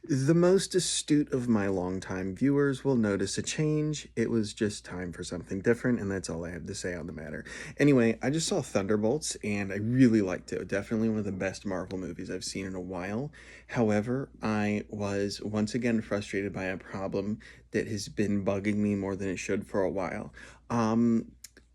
The most astute of my longtime viewers will notice a change. It was just time for something different, and that's all I have to say on the matter. Anyway, I just saw Thunderbolts, and I really liked it. Definitely one of the best Marvel movies I've seen in a while. However, I was once again frustrated by a problem that has been bugging me more than it should for a while. Um,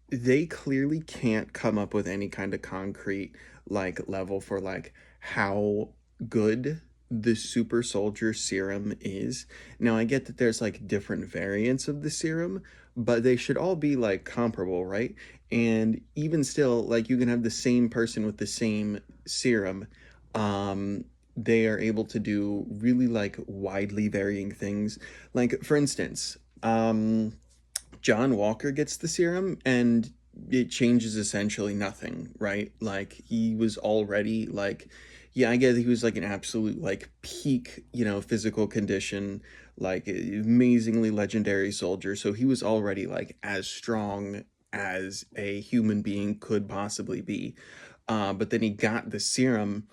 they clearly can't come up with any kind of concrete level for how good the super soldier serum is. Now I get that there's different variants of the serum, but they should all be comparable, right? And even still, you can have the same person with the same serum. Um they are able to do really widely varying things. Like for instance, John Walker gets the serum and it changes essentially nothing, right? Like he was already yeah, I get he was an absolute peak, physical condition, amazingly legendary soldier. So he was already as strong as a human being could possibly be. But then he got the serum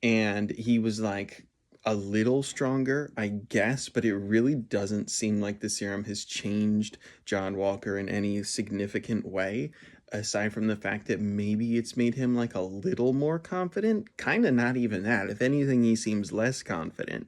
and he was a little stronger, I guess, but it really doesn't seem like the serum has changed John Walker in any significant way, aside from the fact that maybe it's made him a little more confident. Kind of not even that. If anything, he seems less confident.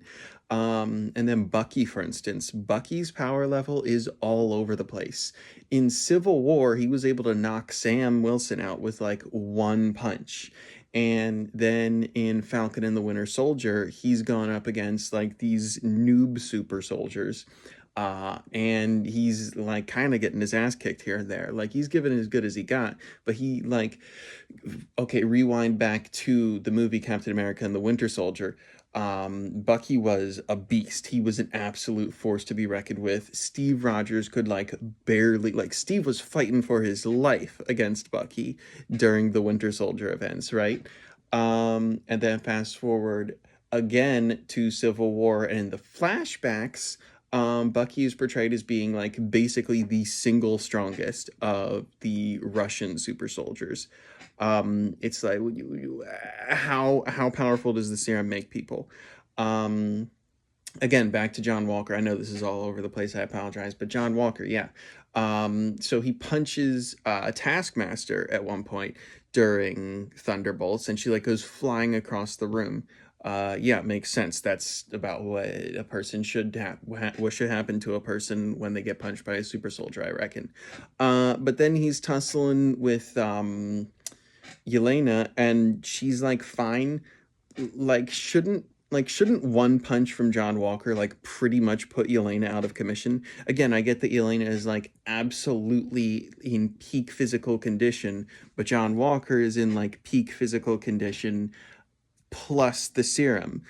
And then Bucky, for instance, Bucky's power level is all over the place. In Civil War, he was able to knock Sam Wilson out with one punch. And then in Falcon and the Winter Soldier, he's gone up against these noob super soldiers. And he's kind of getting his ass kicked here and there. He's given as good as he got, but he okay, rewind back to the movie Captain America and the Winter Soldier. Bucky was a beast. He was an absolute force to be reckoned with. Steve Rogers could barely Steve was fighting for his life against Bucky during the Winter Soldier events, right? And then fast forward again to Civil War and in the flashbacks, Bucky is portrayed as being basically the single strongest of the Russian super soldiers. It's like how powerful does the serum make people? Um, Again, back to John Walker. I know this is all over the place. I apologize, but John Walker, yeah. So he punches a Taskmaster at one point during Thunderbolts, and she goes flying across the room. Yeah, it makes sense. That's about what a person should what should happen to a person when they get punched by a super soldier, I reckon. But then he's tussling with Yelena, and she's fine. Shouldn't one punch from John Walker pretty much put Yelena out of commission? Again, I get that Yelena is absolutely in peak physical condition, but John Walker is in peak physical condition plus the serum.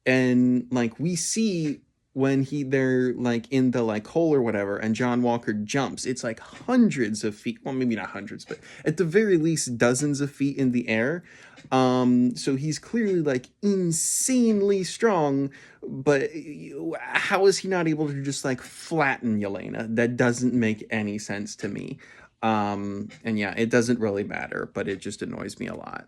And we see when they're in the hole or whatever, and John Walker jumps, it's hundreds of feet, well maybe not hundreds, but at the very least dozens of feet in the air. So he's clearly insanely strong, but how is he not able to just flatten Yelena? That doesn't make any sense to me. And yeah, it doesn't really matter, but it just annoys me a lot.